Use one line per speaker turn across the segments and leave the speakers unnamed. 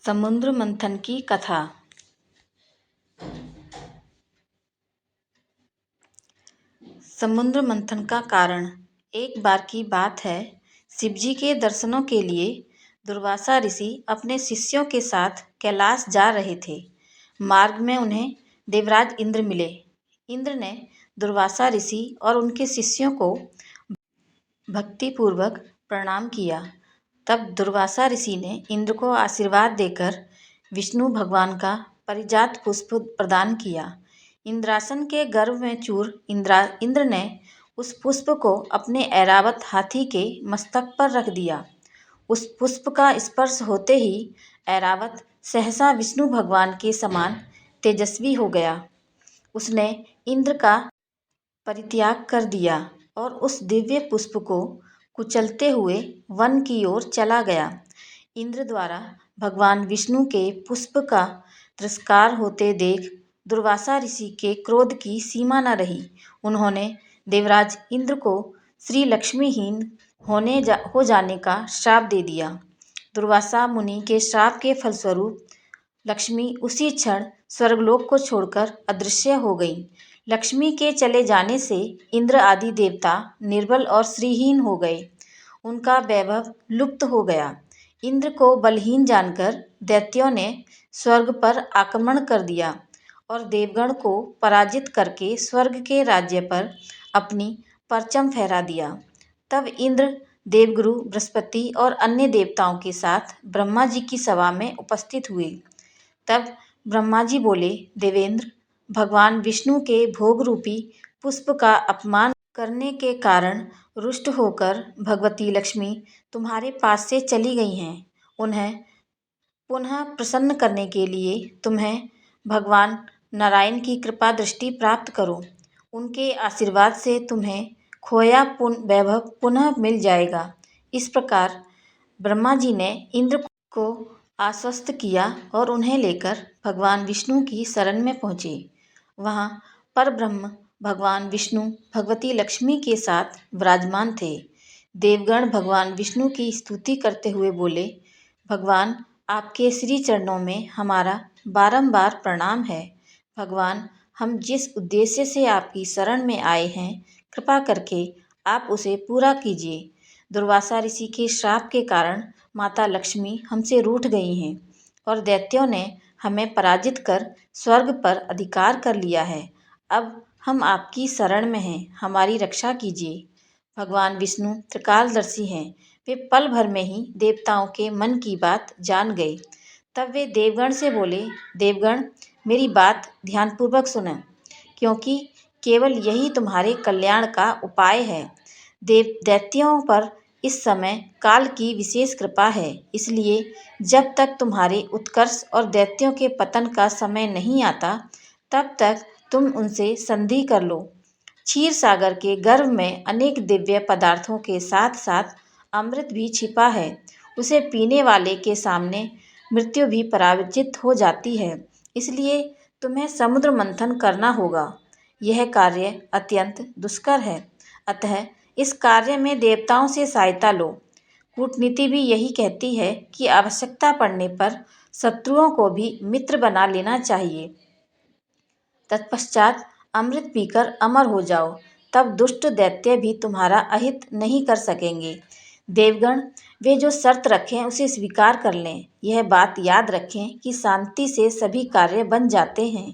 समुद्र मंथन की कथा। समुद्र मंथन का कारण। एक बार की बात है, शिवजी के दर्शनों के लिए दुर्वासा ऋषि अपने शिष्यों के साथ कैलाश जा रहे थे। मार्ग में उन्हें देवराज इंद्र मिले। इंद्र ने दुर्वासा ऋषि और उनके शिष्यों को भक्तिपूर्वक प्रणाम किया। तब दुर्वासा ऋषि ने इंद्र को आशीर्वाद देकर विष्णु भगवान का पारिजात पुष्प प्रदान किया। इंद्रासन के गर्भ में चूर इंद्र ने उस पुष्प को अपने ऐरावत हाथी के मस्तक पर रख दिया। उस पुष्प का स्पर्श होते ही ऐरावत सहसा विष्णु भगवान के समान तेजस्वी हो गया। उसने इंद्र का परित्याग कर दिया और उस दिव्य पुष्प को कुचलते हुए वन की ओर चला गया। इंद्र द्वारा भगवान विष्णु के पुष्प का तिरस्कार होते देख दुर्वासा ऋषि के क्रोध की सीमा न रही। उन्होंने देवराज इंद्र को श्री लक्ष्मीहीन हो जाने का श्राप दे दिया। दुर्वासा मुनि के श्राप के फलस्वरूप लक्ष्मी उसी क्षण स्वर्गलोक को छोड़कर अदृश्य हो गई। लक्ष्मी के चले जाने से इंद्र आदि देवता निर्बल और श्रीहीन हो गए। उनका वैभव लुप्त हो गया। इंद्र को बलहीन जानकर दैत्यों ने स्वर्ग पर आक्रमण कर दिया और देवगण को पराजित करके स्वर्ग के राज्य पर अपनी परचम फहरा दिया। तब इंद्र देवगुरु बृहस्पति और अन्य देवताओं के साथ ब्रह्मा जी की सभा में उपस्थित हुए। तब ब्रह्मा जी बोले, देवेंद्र, भगवान विष्णु के भोग रूपी पुष्प का अपमान करने के कारण रुष्ट होकर भगवती लक्ष्मी तुम्हारे पास से चली गई हैं। उन्हें पुनः प्रसन्न करने के लिए तुम्हें भगवान नारायण की कृपा दृष्टि प्राप्त करो। उनके आशीर्वाद से तुम्हें खोया वैभव पुनः मिल जाएगा। इस प्रकार ब्रह्मा जी ने इंद्र को आश्वस्त किया और उन्हें लेकर भगवान विष्णु की शरण में पहुँचे। वहाँ परब्रह्म भगवान विष्णु भगवती लक्ष्मी के साथ विराजमान थे। देवगण भगवान विष्णु की स्तुति करते हुए बोले, भगवान, आपके श्री चरणों में हमारा बारंबार प्रणाम है। भगवान, हम जिस उद्देश्य से आपकी शरण में आए हैं, कृपा करके आप उसे पूरा कीजिए। दुर्वासा ऋषि के श्राप के कारण माता लक्ष्मी हमसे रूठ गई हैं और दैत्यों ने हमें पराजित कर स्वर्ग पर अधिकार कर लिया है। अब हम आपकी शरण में हैं, हमारी रक्षा कीजिए। भगवान विष्णु त्रिकालदर्शी हैं। वे पल भर में ही देवताओं के मन की बात जान गए। तब वे देवगण से बोले, देवगण, मेरी बात ध्यानपूर्वक सुनें, क्योंकि केवल यही तुम्हारे कल्याण का उपाय है। दैत्यों पर इस समय काल की विशेष कृपा है, इसलिए जब तक तुम्हारे उत्कर्ष और दैत्यों के पतन का समय नहीं आता, तब तक तुम उनसे संधि कर लो। क्षीर सागर के गर्भ में अनेक दिव्य पदार्थों के साथ साथ अमृत भी छिपा है। उसे पीने वाले के सामने मृत्यु भी पराजित हो जाती है। इसलिए तुम्हें समुद्र मंथन करना होगा। यह कार्य अत्यंत दुष्कर है, अतः इस कार्य में देवताओं से सहायता लो। कूटनीति भी यही कहती है कि आवश्यकता पड़ने पर शत्रुओं को भी मित्र बना लेना चाहिए। तत्पश्चात अमृत पीकर अमर हो जाओ, तब दुष्ट दैत्य भी तुम्हारा अहित नहीं कर सकेंगे। देवगण, वे जो शर्त रखें उसे स्वीकार कर लें। यह बात याद रखें कि शांति से सभी कार्य बन जाते हैं,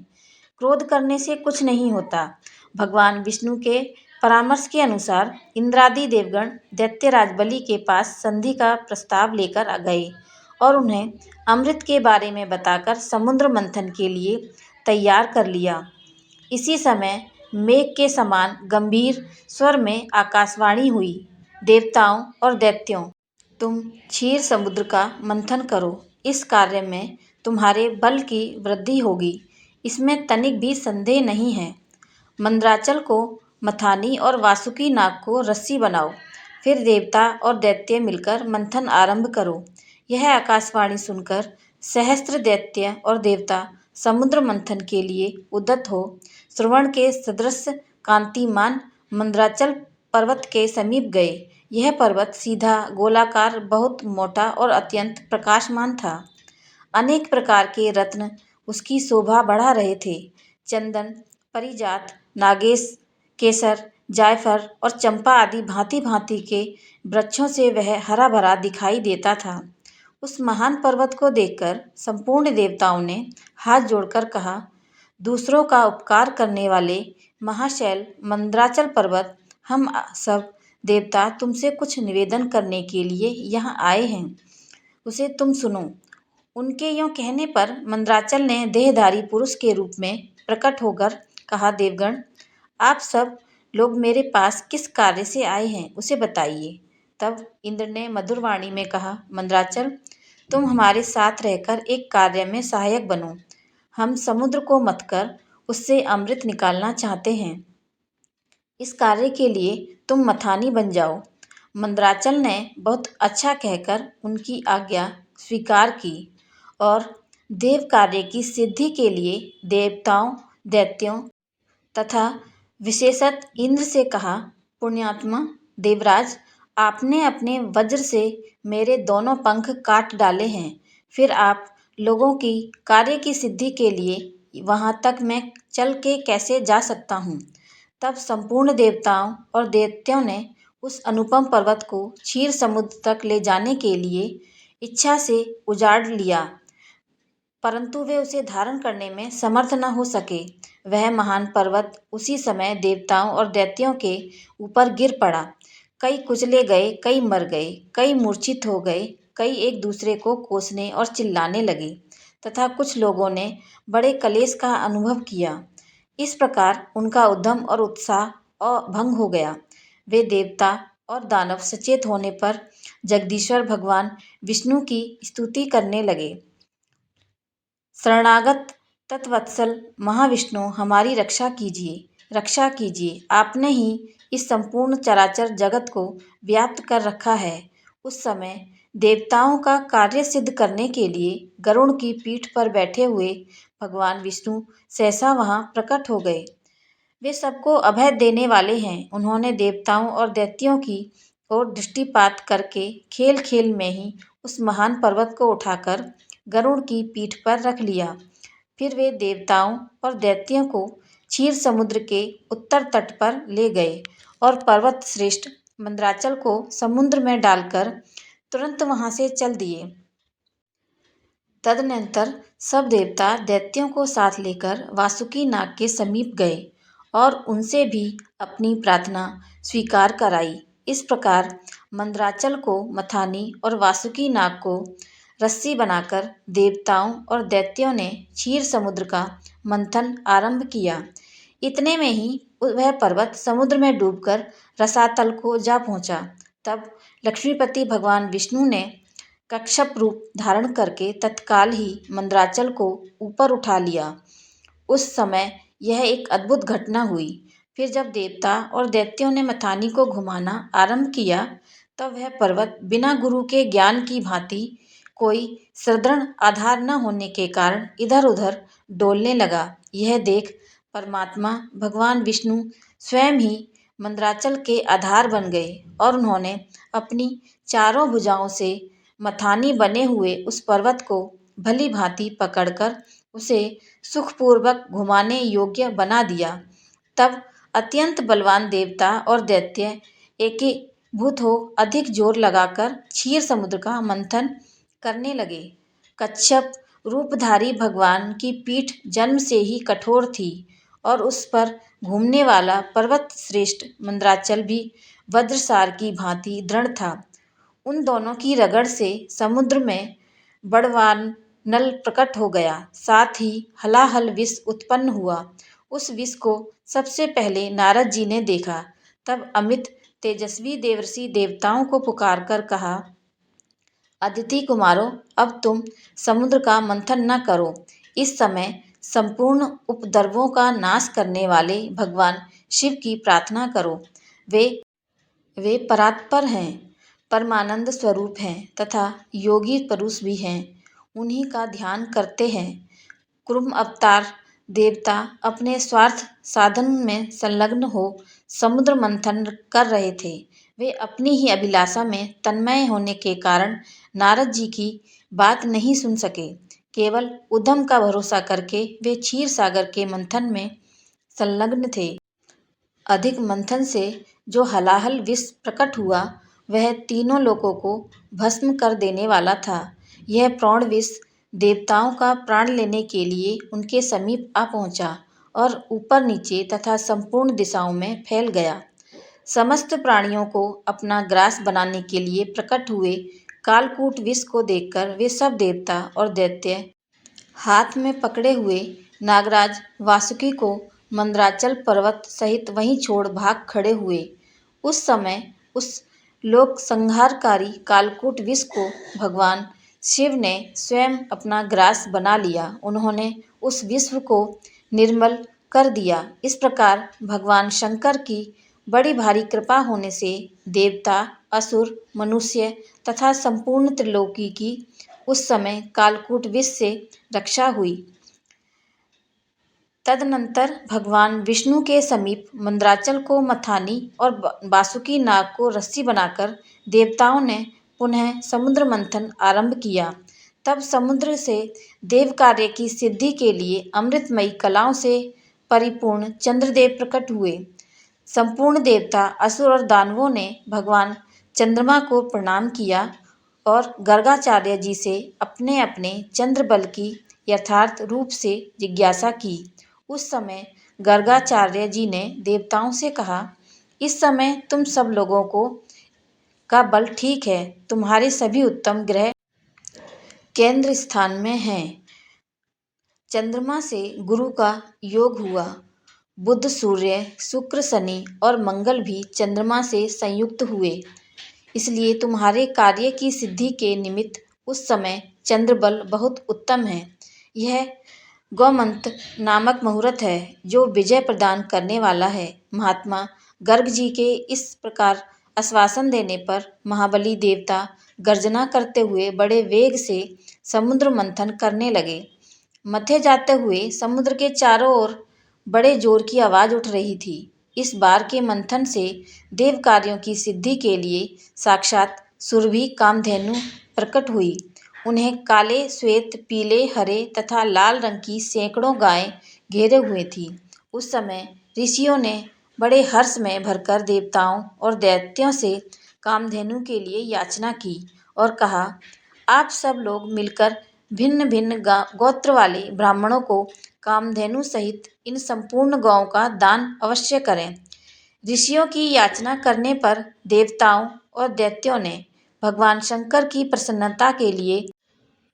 क्रोध करने से कुछ नहीं होता। भगवान विष्णु के परामर्श के अनुसार इंद्रादि देवगण दैत्यराज बलि के पास संधि का प्रस्ताव लेकर आ गए और उन्हें अमृत के बारे में बताकर समुद्र मंथन के लिए तैयार कर लिया। इसी समय मेघ के समान गंभीर स्वर में आकाशवाणी हुई, देवताओं और दैत्यों, तुम क्षीर समुद्र का मंथन करो। इस कार्य में तुम्हारे बल की वृद्धि होगी, इसमें तनिक भी संदेह नहीं है। मंदराचल को मथानी और वासुकी नाग को रस्सी बनाओ। फिर देवता और दैत्य मिलकर मंथन आरंभ करो। यह आकाशवाणी सुनकर सहस्त्र दैत्य और देवता समुद्र मंथन के लिए उद्यत हो श्रवण के सदृश कांतिमान मंदराचल पर्वत के समीप गए। यह पर्वत सीधा, गोलाकार, बहुत मोटा और अत्यंत प्रकाशमान था। अनेक प्रकार के रत्न उसकी शोभा बढ़ा रहे थे। चंदन, परिजात, नागेश, केसर, जायफल और चंपा आदि भांति भांति के वृक्षों से वह हरा भरा दिखाई देता था। उस महान पर्वत को देखकर संपूर्ण देवताओं ने हाथ जोड़कर कहा, दूसरों का उपकार करने वाले महाशैल मंदराचल पर्वत, हम सब देवता तुमसे कुछ निवेदन करने के लिए यहाँ आए हैं, उसे तुम सुनो। उनके यों कहने पर मंदराचल ने देहधारी पुरुष के रूप में प्रकट होकर कहा, देवगण, आप सब लोग मेरे पास किस कार्य से आए हैं, उसे बताइए। तब इंद्र ने मधुर वाणी में कहा, मंदराचल, तुम हमारे साथ रहकर एक कार्य में सहायक बनो। हम समुद्र को मथकर उससे अमृत निकालना चाहते हैं। इस कार्य के लिए तुम मथानी बन जाओ। मंदराचल ने बहुत अच्छा कहकर उनकी आज्ञा स्वीकार की और देव कार्य की सिद्धि के लिए देवताओं, दैत्यों तथा विशेषतः इंद्र से कहा, पुण्यात्मा देवराज, आपने अपने वज्र से मेरे दोनों पंख काट डाले हैं, फिर आप लोगों की कार्य की सिद्धि के लिए वहां तक मैं चल के कैसे जा सकता हूँ। तब संपूर्ण देवताओं और दैत्यों ने उस अनुपम पर्वत को क्षीर समुद्र तक ले जाने के लिए इच्छा से उजाड़ लिया, परंतु वे उसे धारण करने में समर्थ न हो सके। वह महान पर्वत उसी समय देवताओं और दैत्यों के ऊपर गिर पड़ा। कई कुचले गए, कई मर गए, कई मूर्छित हो गए, कई एक दूसरे को कोसने और चिल्लाने लगे तथा कुछ लोगों ने बड़े कलेश का अनुभव किया। इस प्रकार उनका उद्यम और उत्साह भंग हो गया। वे देवता और दानव सचेत होने पर जगदीश्वर भगवान विष्णु की स्तुति करने लगे। शरणागत तत्वत्सल महाविष्णु, हमारी रक्षा कीजिए, रक्षा कीजिए। आपने ही इस संपूर्ण चराचर जगत को व्याप्त कर रखा है। उस समय देवताओं का कार्य सिद्ध करने के लिए गरुड़ की पीठ पर बैठे हुए भगवान विष्णु सहसा वहां प्रकट हो गए। वे सबको अभय देने वाले हैं। उन्होंने देवताओं और दैत्यों की ओर दृष्टिपात करके खेल खेल में ही उस महान पर्वत को उठाकर गरुड़ की पीठ पर रख लिया। फिर वे देवताओं और दैत्यों को क्षीर समुद्र के उत्तर तट पर ले गए और पर्वत श्रेष्ठ मंदराचल को समुद्र में डालकर तुरंत वहां से चल दिए। तदनंतर सब देवता दैत्यों को साथ लेकर वासुकी नाग के समीप गए और उनसे भी अपनी प्रार्थना स्वीकार कराई। इस प्रकार मंदराचल को मथानी और वासुकी नाग को रस्सी बनाकर देवताओं और दैत्यों ने क्षीर समुद्र का मंथन आरंभ किया। इतने में ही वह पर्वत समुद्र में डूबकर रसातल को जा पहुंचा। तब लक्ष्मीपति भगवान विष्णु ने कच्छप रूप धारण करके तत्काल ही मंदराचल को ऊपर उठा लिया। उस समय यह एक अद्भुत घटना हुई। फिर जब देवता और दैत्यों ने मथानी को घुमाना आरंभ किया, तब वह पर्वत बिना गुरु के ज्ञान की भांति कोई सुदृढ़ आधार न होने के कारण इधर उधर डोलने लगा। यह देख परमात्मा भगवान विष्णु स्वयं ही मंदराचल के आधार बन गए और उन्होंने अपनी चारों भुजाओं से मथानी बने हुए उस पर्वत को भली भांति पकड़कर उसे सुखपूर्वक घुमाने योग्य बना दिया। तब अत्यंत बलवान देवता और दैत्य एकीभूत हो अधिक जोर लगाकर क्षीर समुद्र का मंथन करने लगे। कच्छप रूपधारी भगवान की पीठ जन्म से ही कठोर थी और उस पर घूमने वाला पर्वत श्रेष्ठ मंदराचल भी वज्रसार की भांति दृढ़ था। उन दोनों की रगड़ से समुद्र में बड़वानल प्रकट हो गया, साथ ही हलाहल विष उत्पन्न हुआ। उस विष को सबसे पहले नारद जी ने देखा। तब अमित तेजस्वी देवर्षि देवताओं को पुकार कर कहा, अदिति कुमारों, अब तुम समुद्र का मंथन न करो। इस समय संपूर्ण उपद्रवों का नाश करने वाले भगवान शिव की प्रार्थना करो। वे परात्पर हैं, परमानंद स्वरूप हैं तथा योगी पुरुष भी हैं। उन्हीं का ध्यान करते हैं। कुर्म अवतार देवता अपने स्वार्थ साधन में संलग्न हो समुद्र मंथन कर रहे थे। वे अपनी ही अभिलाषा में तन्मय होने के कारण नारद जी की बात नहीं सुन सके। केवल उद्यम का भरोसा करके वे क्षीर सागर के मंथन में संलग्न थे। अधिक मंथन से जो हलाहल विष प्रकट हुआ वह तीनों लोकों को भस्म कर देने वाला था। यह प्रौढ़ विष देवताओं का प्राण लेने के लिए उनके समीप आ पहुंचा और ऊपर नीचे तथा संपूर्ण दिशाओं में फैल गया। समस्त प्राणियों को अपना ग्रास बनाने के लिए प्रकट हुए कालकूट विष को देखकर वे सब देवता और दैत्य हाथ में पकड़े हुए नागराज वासुकी को मंदराचल पर्वत सहित वहीं छोड़ भाग खड़े हुए। उस समय उस लोक संहारकारी कालकूट विष को भगवान शिव ने स्वयं अपना ग्रास बना लिया। उन्होंने उस विश्व को निर्मल कर दिया। इस प्रकार भगवान शंकर की बड़ी भारी कृपा होने से देवता, असुर, मनुष्य तथा संपूर्ण त्रिलोकी की उस समय कालकूट विष से रक्षा हुई। तदनंतर भगवान विष्णु के समीप मंदराचल को मथानी और वासुकी नाग को रस्सी बनाकर देवताओं ने पुनः समुद्र मंथन आरंभ किया। तब समुद्र से देव कार्य की सिद्धि के लिए अमृतमयी कलाओं से परिपूर्ण चंद्रदेव प्रकट हुए। संपूर्ण देवता, असुर और दानवों ने भगवान चंद्रमा को प्रणाम किया और गर्गाचार्य जी से अपने अपने चंद्र बल की यथार्थ रूप से जिज्ञासा की। उस समय गर्गाचार्य जी ने देवताओं से कहा, इस समय तुम सब लोगों को का बल ठीक है। तुम्हारे सभी उत्तम ग्रह केंद्र स्थान में हैं। चंद्रमा से गुरु का योग हुआ। बुध, सूर्य, शुक्र, शनि और मंगल भी चंद्रमा से संयुक्त हुए। इसलिए तुम्हारे कार्य की सिद्धि के निमित्त उस समय चंद्रबल बहुत उत्तम है। यह गौमंत नामक मुहूर्त है जो विजय प्रदान करने वाला है। महात्मा गर्ग जी के इस प्रकार आश्वासन देने पर महाबली देवता गर्जना करते हुए बड़े वेग से समुद्र मंथन करने लगे। मथे जाते हुए समुद्र के चारों ओर बड़े जोर की आवाज उठ रही थी। इस बार के मंथन से देव कार्यों की सिद्धि के लिए साक्षात सुरभि कामधेनु प्रकट हुई। उन्हें काले, श्वेत, पीले, हरे तथा लाल रंग की सैकड़ों गायें घेरे हुए थीं। उस समय ऋषियों ने बड़े हर्ष में भरकर देवताओं और दैत्यों से कामधेनु के लिए याचना की और कहा, आप सब लोग मिलकर भिन्न भिन्न गोत्र वाले ब्राह्मणों को कामधेनु सहित इन संपूर्ण गौओं का दान अवश्य करें। ऋषियों की याचना करने पर देवताओं और दैत्यों ने भगवान शंकर की प्रसन्नता के लिए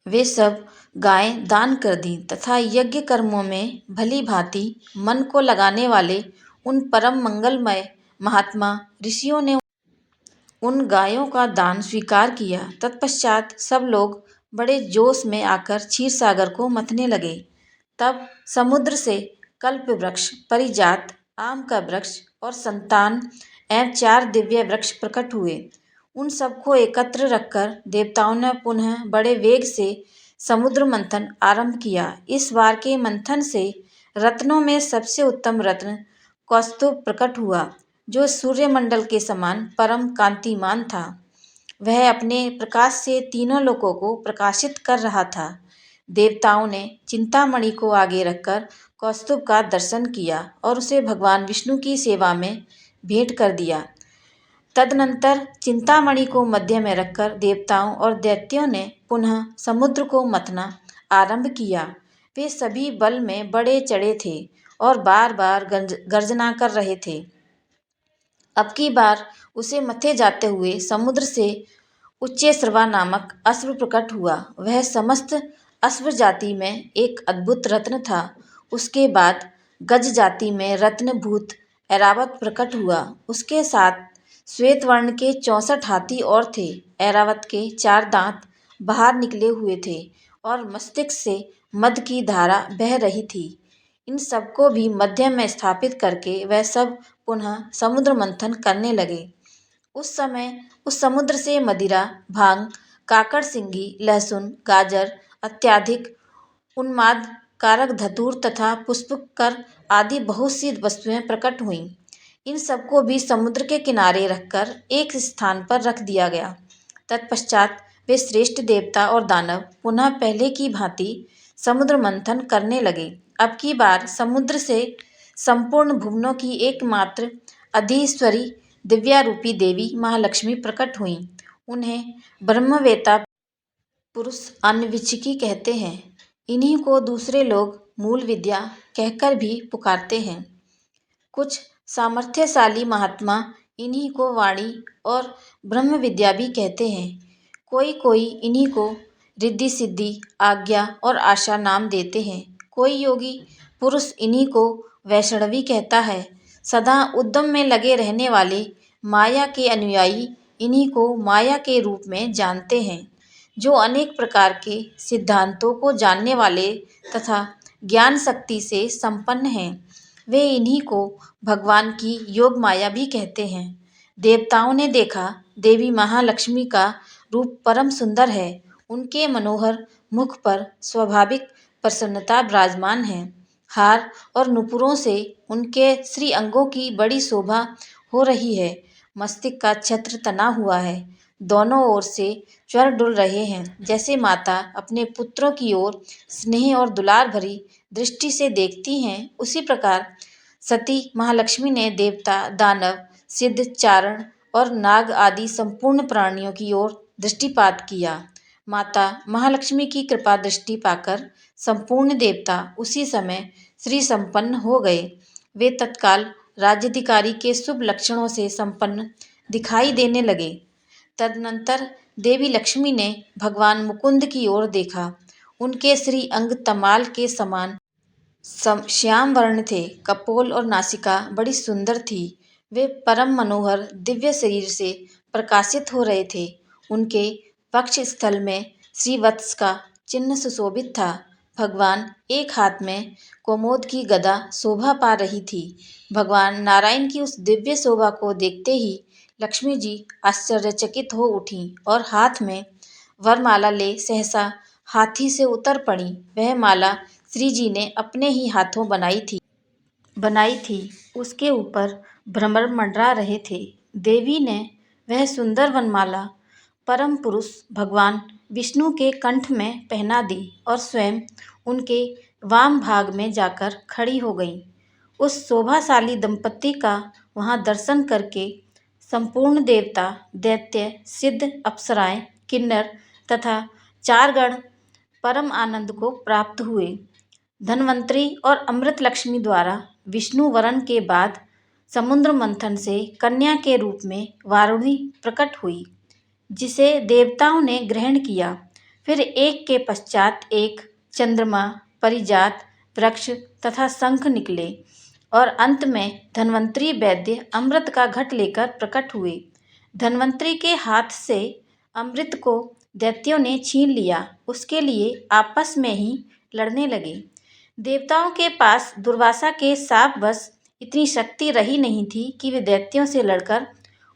वे सब गायें दान कर दीं तथा यज्ञ कर्मों में भली भांति मन को लगाने वाले उन परम मंगलमय महात्मा ऋषियों ने उन गायों का दान स्वीकार किया। तत्पश्चात सब लोग बड़े जोश में आकर क्षीर सागर को मथने लगे। तब समुद्र से कल्प वृक्ष, परिजात, आम का वृक्ष और संतान एवं 4 दिव्य वृक्ष प्रकट हुए। उन सबको एकत्र रखकर देवताओं ने पुनः बड़े वेग से समुद्र मंथन आरंभ किया। इस बार के मंथन से रत्नों में सबसे उत्तम रत्न कौस्तुभ प्रकट हुआ, जो सूर्यमंडल के समान परम कांतिमान था। वह अपने प्रकाश से तीनों लोकों को प्रकाशित कर रहा था। देवताओं ने चिंतामणि को आगे रखकर कौस्तुभ का दर्शन किया और उसे भगवान विष्णु की सेवा में भेंट कर दिया। तदनंतर चिंतामणि को मध्य में रखकर देवताओं और दैत्यों ने पुनः समुद्र को मथना आरंभ किया। वे सभी बल में बड़े चढ़े थे और बार बार गर्जना कर रहे थे। अब की बार उसे मथे जाते हुए समुद्र से उच्चैःश्रवा नामक अश्व प्रकट हुआ। वह समस्त अश्व जाति में एक अद्भुत रत्न था। उसके बाद गज जाति में रत्नभूत ऐरावत प्रकट हुआ। उसके साथ श्वेत वर्ण के 64 हाथी और थे। ऐरावत के 4 दांत बाहर निकले हुए थे और मस्तिष्क से मद की धारा बह रही थी। इन सबको भी मध्य में स्थापित करके वह सब पुनः समुद्र मंथन करने लगे। उस समय उस समुद्र से मदिरा, भांग, काकड़ सिंगी, लहसुन, गाजर, अत्यधिक उन्माद कारक धतूर तथा पुष्पकर आदि बहुत सी वस्तुएं प्रकट हुईं। इन सबको भी समुद्र के किनारे रखकर एक स्थान पर रख दिया गया। तत्पश्चात वे श्रेष्ठ देवता और दानव पुनः पहले की भांति समुद्र मंथन करने लगे। अब की बार समुद्र से संपूर्ण भुवनों की एकमात्र अधीश्वरी दिव्यारूपी देवी महालक्ष्मी प्रकट हुईं। उन्हें ब्रह्मवेत्ता पुरुष अन्विचिकी कहते हैं। इन्हीं को दूसरे लोग मूल विद्या कहकर भी पुकारते हैं। कुछ सामर्थ्यशाली महात्मा इन्हीं को वाणी और ब्रह्म विद्या भी कहते हैं। कोई कोई इन्हीं को रिद्धि सिद्धि आज्ञा और आशा नाम देते हैं। कोई योगी पुरुष इन्हीं को वैष्णवी कहता है। सदा उद्यम में लगे रहने वाले माया के अनुयायी इन्हीं को माया के रूप में जानते हैं। जो अनेक प्रकार के सिद्धांतों को जानने वाले तथा ज्ञान शक्ति से संपन्न हैं, वे इन्हीं को भगवान की योग माया भी कहते हैं। देवताओं ने देखा देवी महालक्ष्मी का रूप परम सुंदर है। उनके मनोहर मुख पर स्वाभाविक प्रसन्नता विराजमान है। हार और नुपुरों से उनके श्री अंगों की बड़ी शोभा हो रही है। मस्तिष्क का छत्र तना हुआ है। दोनों ओर से ज्वर डुल रहे हैं। जैसे माता अपने पुत्रों की ओर स्नेह और दुलार भरी दृष्टि से देखती हैं, उसी प्रकार सती महालक्ष्मी ने देवता दानव सिद्ध चारण और नाग आदि संपूर्ण प्राणियों की ओर दृष्टिपात किया। माता महालक्ष्मी की कृपा दृष्टि पाकर संपूर्ण देवता उसी समय श्री संपन्न हो गए। वे तत्काल राज्याधिकारी के शुभ लक्षणों से संपन्न दिखाई देने लगे। तदनंतर देवी लक्ष्मी ने भगवान मुकुंद की ओर देखा। उनके श्री अंग तमाल के समान श्याम वर्ण थे। कपोल और नासिका बड़ी सुंदर थी। वे परम मनोहर दिव्य शरीर से प्रकाशित हो रहे थे। उनके वक्ष स्थल में श्रीवत्स का चिन्ह सुशोभित था। भगवान एक हाथ में कोमोद की गदा शोभा पा रही थी। भगवान नारायण की उस दिव्य शोभा को देखते ही लक्ष्मी जी आश्चर्यचकित हो उठीं और हाथ में वरमाला ले सहसा हाथी से उतर पड़ी। वह माला श्री जी ने अपने ही हाथों बनाई थी। उसके ऊपर भ्रमर मंडरा रहे थे। देवी ने वह सुंदर वनमाला परम पुरुष भगवान विष्णु के कंठ में पहना दी और स्वयं उनके वाम भाग में जाकर खड़ी हो गई। उस शोभाशाली दंपति का वहां दर्शन करके संपूर्ण देवता दैत्य सिद्ध अप्सराएं किन्नर तथा चार गण परम आनंद को प्राप्त हुए। धन्वंतरी और अमृत लक्ष्मी द्वारा विष्णु वरण के बाद समुद्र मंथन से कन्या के रूप में वारुणी प्रकट हुई, जिसे देवताओं ने ग्रहण किया। फिर एक के पश्चात एक चंद्रमा परिजात वृक्ष तथा शंख निकले और अंत में धन्वंतरी वैद्य अमृत का घट लेकर प्रकट हुए। धन्वंतरी के हाथ से अमृत को दैत्यों ने छीन लिया। उसके लिए आपस में ही लड़ने लगे। देवताओं के पास दुर्वासा के शापवश इतनी शक्ति रही नहीं थी कि वे दैत्यों से लड़कर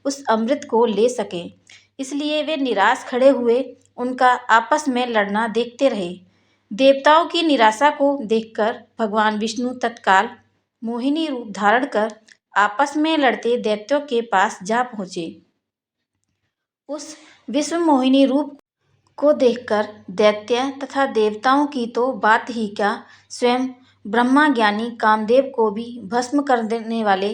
उस अमृत को ले सकें। इसलिए वे निराश खड़े हुए उनका आपस में लड़ना देखते रहे। देवताओं की निराशा को देखकर भगवान विष्णु तत्काल मोहिनी रूप धारण कर आपस में लड़ते दैत्यों के पास जा पहुँचे। उस विश्व मोहिनी रूप को देखकर दैत्य तथा देवताओं की तो बात ही क्या, स्वयं ब्रह्मा ज्ञानी कामदेव को भी भस्म कर देने वाले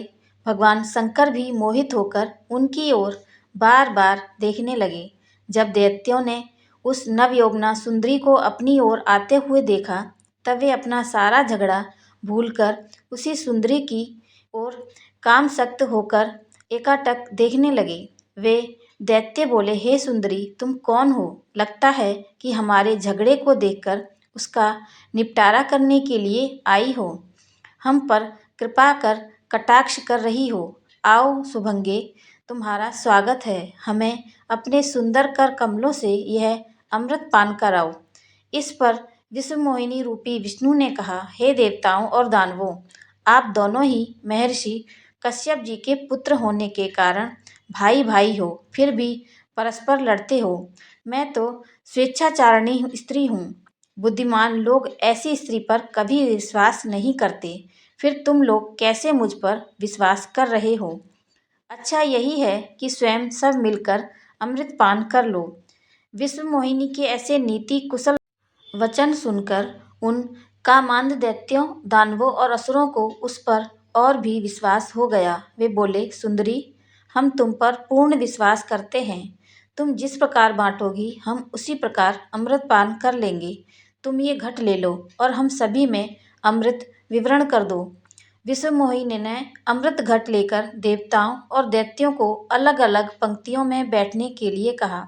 भगवान शंकर भी मोहित होकर उनकी ओर बार बार देखने लगे। जब दैत्यों ने उस नवयौवना सुंदरी को अपनी ओर आते हुए देखा, तब वे अपना सारा झगड़ा भूलकर उसी सुंदरी की ओर कामशक्त होकर एकाटक देखने लगे। वे दैत्य बोले, हे सुंदरी, तुम कौन हो? लगता है कि हमारे झगड़े को देखकर उसका निपटारा करने के लिए आई हो। हम पर कृपा कर कटाक्ष कर रही हो। आओ सुभंगे, तुम्हारा स्वागत है। हमें अपने सुंदर कर कमलों से यह अमृत पान कराओ। इस पर विश्वमोहिनी रूपी विष्णु ने कहा, हे देवताओं और दानवों, आप दोनों ही महर्षि कश्यप जी के पुत्र होने के कारण भाई भाई हो, फिर भी परस्पर लड़ते हो। मैं तो स्वेच्छाचारिणी स्त्री हूँ। बुद्धिमान लोग ऐसी स्त्री पर कभी विश्वास नहीं करते। फिर तुम लोग कैसे मुझ पर विश्वास कर रहे हो? अच्छा यही है कि स्वयं सब मिलकर अमृत पान कर लो। विश्वमोहिनी के ऐसे नीति कुशल वचन सुनकर उन कामांध दैत्यों, दानवों और असुरों को उस पर और भी विश्वास हो गया। वे बोले, सुंदरी, हम तुम पर पूर्ण विश्वास करते हैं। तुम जिस प्रकार बांटोगी हम उसी प्रकार अमृत पान कर लेंगे। तुम ये घट ले लो और हम सभी में अमृत विवरण कर दो। विश्वमोहिनी ने अमृत घट लेकर देवताओं और दैत्यों को अलग अलग पंक्तियों में बैठने के लिए कहा।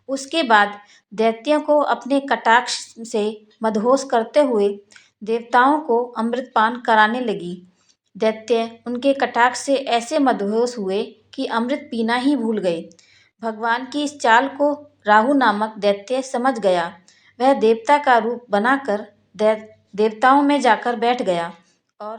उसके बाद दैत्यों को अपने कटाक्ष से मदहोश करते हुए देवताओं को अमृतपान कराने लगी। दैत्य उनके कटाक्ष से ऐसे मदहोश हुए कि अमृत पीना ही भूल गए। भगवान की इस चाल को राहु नामक दैत्य समझ गया। वह देवता का रूप बनाकर देवताओं में जाकर बैठ गया और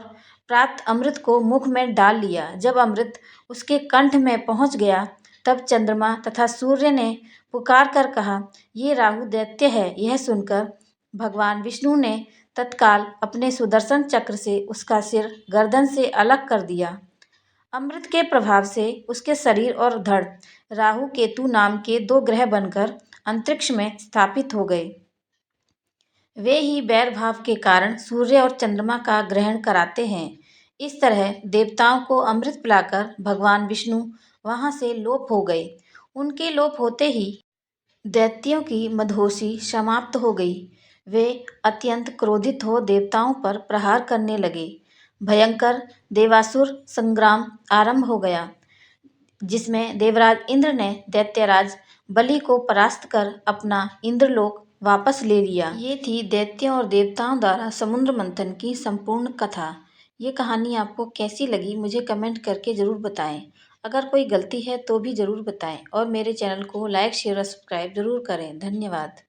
प्राप्त अमृत को मुख में डाल लिया। जब अमृत उसके कंठ में पहुंच गया तब चंद्रमा तथा सूर्य ने पुकार कर कहा, ये राहु दैत्य है। यह सुनकर भगवान विष्णु ने तत्काल अपने सुदर्शन चक्र से उसका सिर गर्दन से अलग कर दिया। अमृत के प्रभाव से उसके शरीर और धड़ राहु केतु नाम के 2 ग्रह बनकर अंतरिक्ष में स्थापित हो गए। वे ही बैर भाव के कारण सूर्य और चंद्रमा का ग्रहण कराते हैं। इस तरह देवताओं को अमृत पिलाकर भगवान विष्णु वहां से लोप हो गए। उनके लोप होते ही दैत्यों की मदहोशी समाप्त हो गई। वे अत्यंत क्रोधित हो देवताओं पर प्रहार करने लगे। भयंकर देवासुर संग्राम आरंभ हो गया, जिसमें देवराज इंद्र ने दैत्यराज बलि को परास्त कर अपना इंद्रलोक वापस ले लिया। ये थी दैत्यों और देवताओं द्वारा समुद्र मंथन की संपूर्ण कथा। ये कहानी आपको कैसी लगी मुझे कमेंट करके ज़रूर बताएं। अगर कोई गलती है तो भी ज़रूर बताएं और मेरे चैनल को लाइक, शेयर और सब्सक्राइब ज़रूर करें। धन्यवाद।